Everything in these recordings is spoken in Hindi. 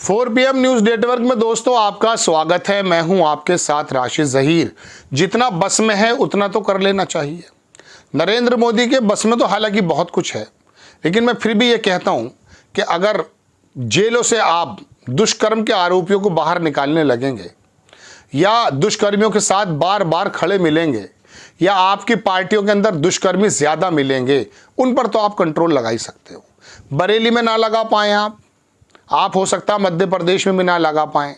4 PM न्यूज़ नेटवर्क में दोस्तों आपका स्वागत है। मैं हूं आपके साथ राशिद ज़हीर। जितना बस में है उतना तो कर लेना चाहिए। नरेंद्र मोदी के बस में तो हालांकि बहुत कुछ है, लेकिन मैं फिर भी ये कहता हूं कि अगर जेलों से आप दुष्कर्म के आरोपियों को बाहर निकालने लगेंगे या दुष्कर्मियों के साथ बार बार खड़े मिलेंगे या आपकी पार्टियों के अंदर दुष्कर्मी ज़्यादा मिलेंगे, उन पर तो आप कंट्रोल लगा ही सकते हो। बरेली में ना लगा पाएँ आप हो सकता है मध्य प्रदेश में भी ना लगा पाएँ,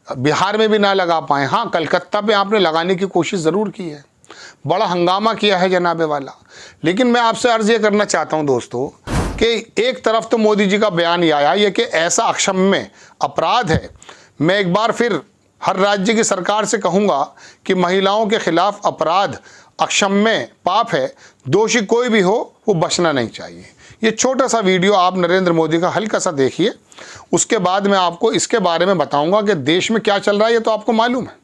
बिहार में भी ना लगा पाएँ। हाँ, कलकत्ता पे आपने लगाने की कोशिश ज़रूर की है, बड़ा हंगामा किया है जनाबे वाला। लेकिन मैं आपसे अर्ज़ ये करना चाहता हूँ दोस्तों कि एक तरफ तो मोदी जी का बयान ये आया ये कि ऐसा अक्षम्य अपराध है। मैं एक बार फिर हर राज्य की सरकार से कहूँगा कि महिलाओं के खिलाफ अपराध अक्षम्य पाप है, दोषी कोई भी हो वो बचना नहीं चाहिए। ये छोटा सा वीडियो आप नरेंद्र मोदी का हल्का सा देखिए, उसके बाद मैं आपको इसके बारे में बताऊंगा कि देश में क्या चल रहा है। ये तो आपको मालूम है,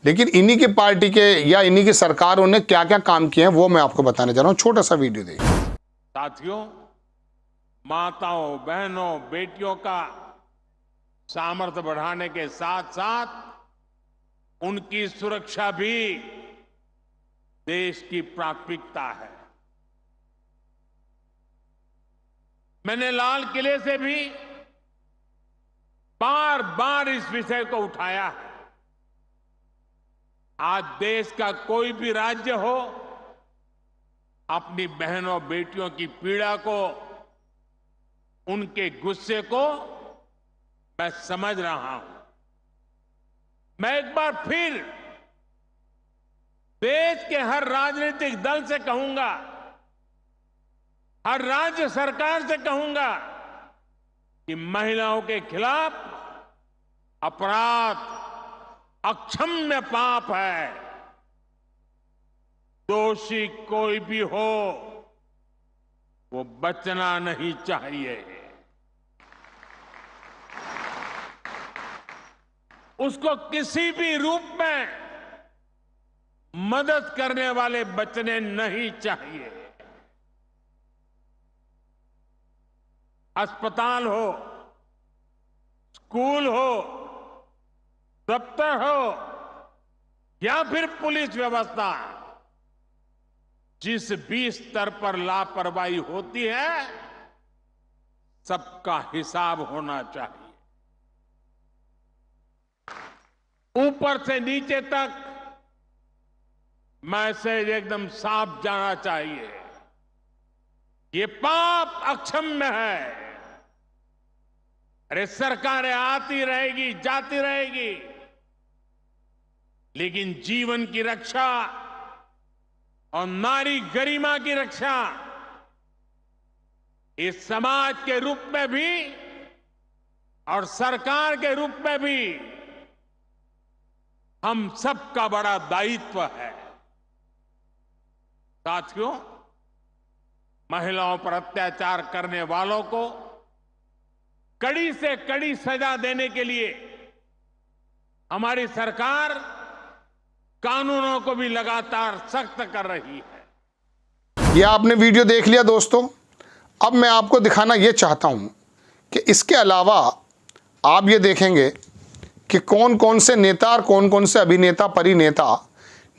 लेकिन इन्हीं की पार्टी के या इन्हीं की सरकारों ने क्या क्या काम किए हैं वो मैं आपको बताने जा रहा हूँ। छोटा सा वीडियो देखिए। साथियों, माताओं, बहनों, बेटियों का सामर्थ्य बढ़ाने के साथ साथ उनकी सुरक्षा भी देश की प्राथमिकता है। मैंने लाल किले से भी बार बार इस विषय को उठाया है। आज देश का कोई भी राज्य हो, अपनी बहनों बेटियों की पीड़ा को, उनके गुस्से को मैं समझ रहा हूं। मैं एक बार फिर देश के हर राजनीतिक दल से कहूंगा, हर राज्य सरकार से कहूंगा कि महिलाओं के खिलाफ अपराध अक्षम्य पाप है। दोषी कोई भी हो वो बचना नहीं चाहिए। उसको किसी भी रूप में मदद करने वाले बचने नहीं चाहिए। अस्पताल हो, स्कूल हो, दफ्तर हो या फिर पुलिस व्यवस्था, जिस भी स्तर पर लापरवाही होती है सबका हिसाब होना चाहिए। ऊपर से नीचे तक मैसेज एकदम साफ जाना चाहिए। ये पाप अक्षम्य है। अरे सरकारें आती रहेगी, जाती रहेगी, लेकिन जीवन की रक्षा और नारी गरिमा की रक्षा इस समाज के रूप में भी और सरकार के रूप में भी हम सबका बड़ा दायित्व है। साथियों, महिलाओं पर अत्याचार करने वालों को कड़ी से कड़ी सजा देने के लिए हमारी सरकार कानूनों को भी लगातार सख्त कर रही है। ये आपने वीडियो देख लिया दोस्तों। अब मैं आपको दिखाना ये चाहता हूं कि इसके अलावा आप ये देखेंगे कि कौन कौन से नेता और कौन कौन से अभिनेता परिनेता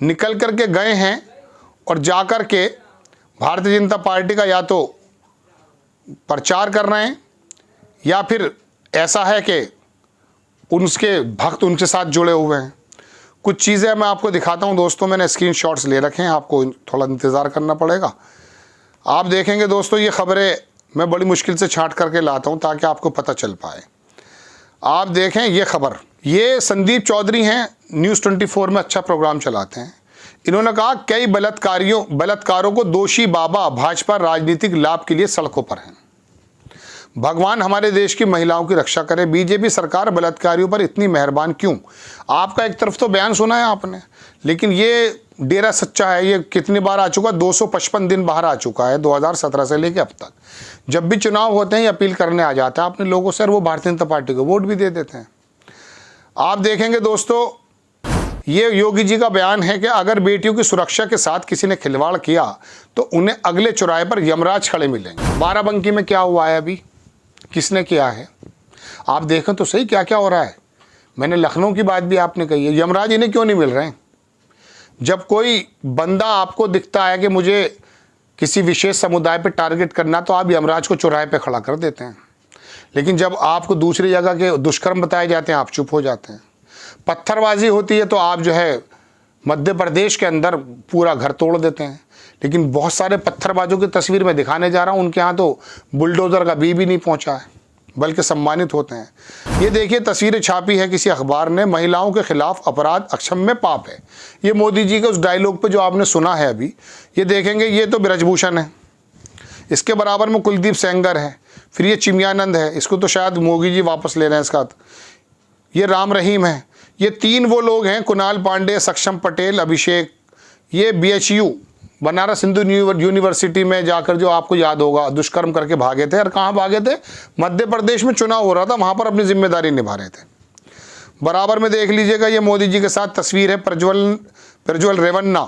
निकल करके गए हैं और जाकर के भारतीय जनता पार्टी का या तो प्रचार कर रहे हैं या फिर ऐसा है कि उनके भक्त उनके साथ जुड़े हुए हैं। कुछ चीज़ें मैं आपको दिखाता हूं दोस्तों। मैंने स्क्रीनशॉट्स ले रखे हैं, आपको थोड़ा इंतज़ार करना पड़ेगा। आप देखेंगे दोस्तों, ये खबरें मैं बड़ी मुश्किल से छांट करके लाता हूं ताकि आपको पता चल पाए। आप देखें ये खबर, ये संदीप चौधरी हैं, न्यूज़ 24 में अच्छा प्रोग्राम चलाते हैं। इन्होंने कहा कई बलात्कारों को दोषी बाबा भाजपा राजनीतिक लाभ के लिए सड़कों पर हैं। भगवान हमारे देश की महिलाओं की रक्षा करे। बीजेपी सरकार बलात्कारियों पर इतनी मेहरबान क्यों? आपका एक तरफ तो बयान सुना है आपने, लेकिन ये डेरा सच्चा है। ये कितनी बार आ चुका? 255 दिन बाहर आ चुका है 2017 से लेकर अब तक। जब भी चुनाव होते हैं अपील करने आ जाता है अपने लोगों से और वो भारतीय जनता पार्टी को वोट भी दे देते हैं। आप देखेंगे दोस्तों, ये योगी जी का बयान है कि अगर बेटियों की सुरक्षा के साथ किसी ने खिलवाड़ किया तो उन्हें अगले चौराहे पर यमराज खड़े मिलेंगे। बाराबंकी में क्या हुआ है अभी, किसने किया है? आप देखें तो सही क्या क्या हो रहा है। मैंने लखनऊ की बात भी आपने कही है, यमराज इन्हें क्यों नहीं मिल रहे हैं? जब कोई बंदा आपको दिखता है कि मुझे किसी विशेष समुदाय पे टारगेट करना, तो आप यमराज को चौराहे पे खड़ा कर देते हैं। लेकिन जब आपको दूसरी जगह के दुष्कर्म बताए जाते हैं, आप चुप हो जाते हैं। पत्थरबाजी होती है तो आप जो है मध्य प्रदेश के अंदर पूरा घर तोड़ देते हैं। लेकिन बहुत सारे पत्थरबाजों की तस्वीर मैं दिखाने जा रहा हूँ, उनके यहाँ तो बुलडोज़र का भी नहीं पहुँचा है, बल्कि सम्मानित होते हैं। ये देखिए तस्वीरें छापी है किसी अखबार ने, महिलाओं के खिलाफ अपराध अक्षम्य पाप है। ये मोदी जी के उस डायलॉग पे जो आपने सुना है अभी, ये देखेंगे, ये तो ब्रजभूषण है, इसके बराबर में कुलदीप सेंगर है, फिर ये चिमयानंद है, इसको तो शायद मोदी जी वापस ले रहे हैं इसका। ये राम रहीम है। ये 3 वो लोग हैं, कुणाल पांडे, सक्षम पटेल, अभिषेक। ये BHU बनारस हिंदू यूनिवर्सिटी में जाकर, जो आपको याद होगा, दुष्कर्म करके भागे थे। और कहाँ भागे थे? मध्य प्रदेश में चुनाव हो रहा था, वहाँ पर अपनी जिम्मेदारी निभा रहे थे। बराबर में देख लीजिएगा, ये मोदी जी के साथ तस्वीर है। प्रज्वल रेवन्ना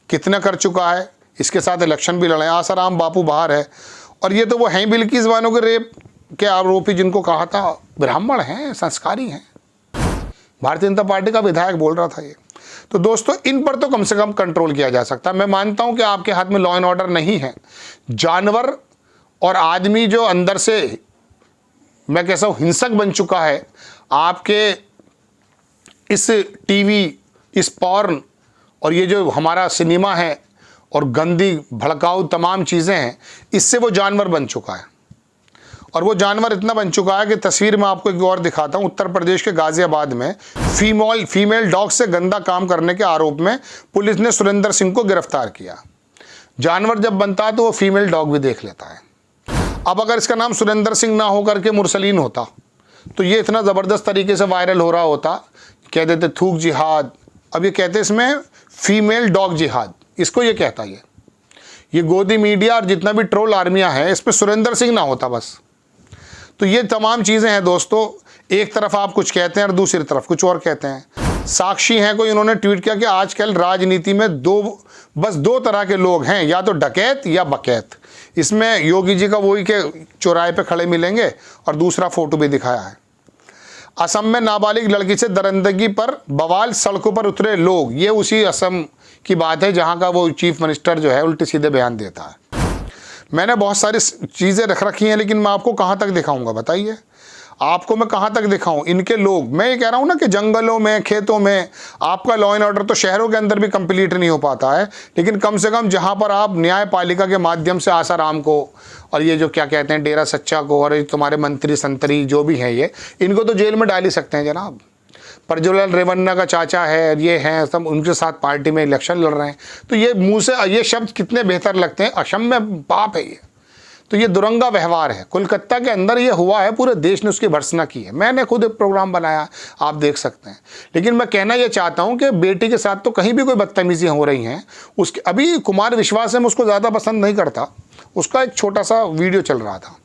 कितना कर चुका है, इसके साथ इलेक्शन भी लड़े। आसाराम बापू बाहर है। और ये तो वो हैं बिल्किस बानो के रेप के आरोपी, जिनको कहा था ब्राह्मण हैं, संस्कारी हैं। भारतीय जनता पार्टी का विधायक बोल रहा था ये। तो दोस्तों, इन पर तो कम से कम कंट्रोल किया जा सकता है। मैं मानता हूं कि आपके हाथ में लॉ एंड ऑर्डर नहीं है। जानवर और आदमी जो अंदर से, मैं कैसा हूं, हिंसक बन चुका है, आपके इस टीवी, इस पॉर्न और ये जो हमारा सिनेमा है और गंदी भड़काऊ तमाम चीज़ें हैं, इससे वो जानवर बन चुका है। और वो जानवर इतना बन चुका है कि तस्वीर में आपको एक और दिखाता हूँ। उत्तर प्रदेश के गाजियाबाद में फीमेल डॉग से गंदा काम करने के आरोप में पुलिस ने सुरेंद्र सिंह को गिरफ्तार किया। जानवर जब बनता है तो वो फीमेल डॉग भी देख लेता है। अब अगर इसका नाम सुरेंद्र सिंह ना होकर के मुरसलीन होता, तो ये इतना ज़बरदस्त तरीके से वायरल हो रहा होता। कह देते थूक जिहाद, अब ये कहते इसमें फीमेल डॉग जिहाद, इसको ये कहता है। ये गोदी मीडिया और जितना भी ट्रोल आर्मिया है, इसमें सुरेंद्र सिंह ना होता बस। तो ये तमाम चीज़ें हैं दोस्तों। एक तरफ आप कुछ कहते हैं और दूसरी तरफ कुछ और कहते हैं। साक्षी हैं कोई, उन्होंने ट्वीट किया कि आजकल राजनीति में बस दो तरह के लोग हैं, या तो डकैत या बकैत। इसमें योगी जी का वही के चौराहे पे खड़े मिलेंगे, और दूसरा फोटो भी दिखाया है। असम में नाबालिग लड़की से दरिंदगी पर बवाल, सड़कों पर उतरे लोग। ये उसी असम की बात है जहाँ का वो चीफ मिनिस्टर जो है उल्टे सीधे बयान देता है। मैंने बहुत सारी चीज़ें रख रखी हैं, लेकिन मैं आपको कहाँ तक दिखाऊंगा बताइए? आपको मैं कहाँ तक दिखाऊं? इनके लोग, मैं ये कह रहा हूँ ना कि जंगलों में, खेतों में आपका लॉ एंड ऑर्डर तो शहरों के अंदर भी कंप्लीट नहीं हो पाता है, लेकिन कम से कम जहाँ पर आप न्यायपालिका के माध्यम से आसाराम को और ये जो क्या कहते हैं डेरा सच्चा को और तुम्हारे मंत्री संतरी जो भी हैं, ये इनको तो जेल में डाल ही सकते हैं जनाब। प्रज्वल रेवन्ना का चाचा है, ये हैं सब, उनके साथ पार्टी में इलेक्शन लड़ रहे हैं। तो ये मुंह से ये शब्द कितने बेहतर लगते हैं, अक्षम्य पाप है ये। तो ये दुरंगा व्यवहार है। कोलकाता के अंदर ये हुआ है, पूरे देश ने उसकी भर्त्सना की है। मैंने खुद एक प्रोग्राम बनाया, आप देख सकते हैं। लेकिन मैं कहना ये चाहता हूँ कि बेटी के साथ तो कहीं भी कोई बदतमीजियाँ हो रही हैं। उसके अभी कुमार विश्वास है, मैं उसको ज़्यादा पसंद नहीं करता। उसका एक छोटा सा वीडियो चल रहा था।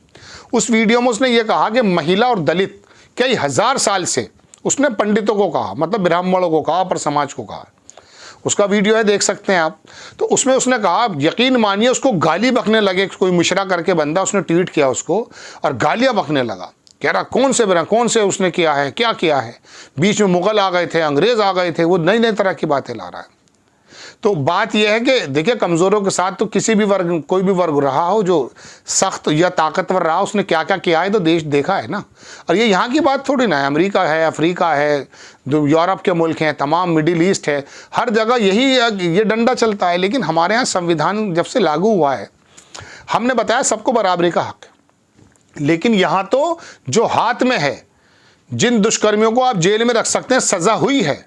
उस वीडियो में उसने ये कहा कि महिला और दलित कई हजार साल से, उसने पंडितों को कहा, मतलब ब्राह्मणों को कहा, पर समाज को कहा। उसका वीडियो है, देख सकते हैं आप। तो उसमें उसने कहा, यकीन मानिए उसको गाली बकने लगे। कोई मिश्रा करके बंदा, उसने ट्वीट किया उसको और गालियां बकने लगा। कह रहा कौन से उसने किया है, क्या किया है। बीच में मुगल आ गए थे, अंग्रेज आ गए थे, वो नई नई तरह की बातें ला रहा है। तो बात यह है कि देखिए, कमज़ोरों के साथ तो किसी भी वर्ग, कोई भी वर्ग रहा हो जो सख्त या ताकतवर रहा, उसने क्या क्या किया है तो देश देखा है ना। और ये यहाँ की बात थोड़ी ना है, अमेरिका है, अफ्रीका है, यूरोप के मुल्क हैं, तमाम मिडिल ईस्ट है, हर जगह यही ये डंडा चलता है। लेकिन हमारे यहाँ संविधान जब से लागू हुआ है, हमने बताया सबको बराबरी का हक है। लेकिन यहाँ तो जो हाथ में है, जिन दुष्कर्मियों को आप जेल में रख सकते हैं, सज़ा हुई है,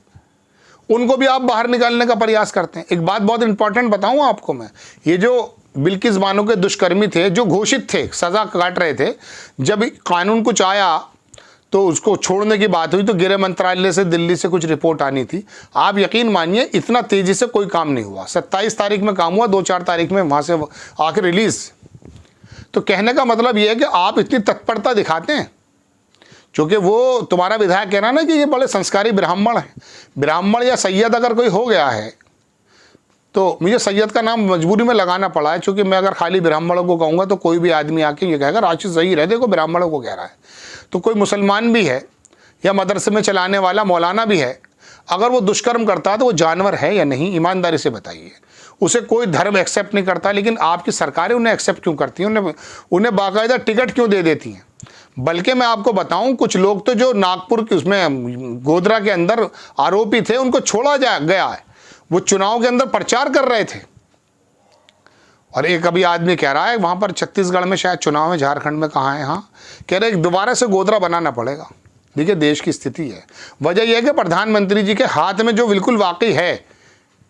उनको भी आप बाहर निकालने का प्रयास करते हैं। एक बात बहुत इंपॉर्टेंट बताऊं आपको मैं, ये जो बिल्किस बानो के दुष्कर्मी थे, जो घोषित थे, सज़ा काट रहे थे, जब कानून कुछ आया तो उसको छोड़ने की बात हुई, तो गृह मंत्रालय से दिल्ली से कुछ रिपोर्ट आनी थी। आप यकीन मानिए इतना तेज़ी से कोई काम नहीं हुआ। 27 तारीख में काम हुआ, 2-4 तारीख में वहाँ से आके रिलीज़। तो कहने का मतलब ये है कि आप इतनी तत्परता दिखाते हैं, क्योंकि वो तुम्हारा विधायक कह रहा ना कि ये बड़े संस्कारी ब्राह्मण हैं। ब्राह्मण या सैयद अगर कोई हो गया है तो मुझे सैयद का नाम मजबूरी में लगाना पड़ा है, क्योंकि मैं अगर खाली ब्राह्मणों को कहूँगा तो कोई भी आदमी आके ये कहेगा राशिद सही रहे, देखो ब्राह्मणों को कह रहा है। तो कोई मुसलमान भी है या मदरसे में चलाने वाला मौलाना भी है, अगर वो दुष्कर्म करता है तो वो जानवर है या नहीं, ईमानदारी से बताइए। उसे कोई धर्म एक्सेप्ट नहीं करता, लेकिन आपकी सरकारें उन्हें एक्सेप्ट क्यों करती हैं, उन्हें बाकायदा टिकट क्यों दे देती हैं। बल्कि मैं आपको बताऊं, कुछ लोग तो जो नागपुर के उसमें गोधरा के अंदर आरोपी थे, उनको छोड़ा गया है, वो चुनाव के अंदर प्रचार कर रहे थे। और एक अभी आदमी कह रहा है वहाँ पर छत्तीसगढ़ में शायद चुनाव है, झारखंड में कहाँ है, हाँ कह रहे दोबारा से गोधरा बनाना पड़ेगा। देखिए देश की स्थिति है। वजह यह है कि प्रधानमंत्री जी के हाथ में जो बिल्कुल वाकई है,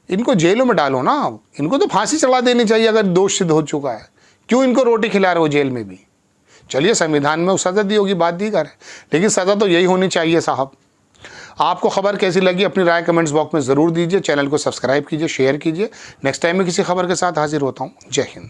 इनको जेलों में डालो ना, इनको तो फांसी चढ़ा देनी चाहिए अगर दोष सिद्ध हो चुका है। क्यों इनको रोटी खिला रहे हो जेल में भी? चलिए संविधान में सज़ा दी होगी, बात दी करे, लेकिन सज़ा तो यही होनी चाहिए साहब। आपको खबर कैसी लगी अपनी राय कमेंट्स बॉक्स में ज़रूर दीजिए। चैनल को सब्सक्राइब कीजिए, शेयर कीजिए। नेक्स्ट टाइम में किसी खबर के साथ हाजिर होता हूँ। जय हिंद।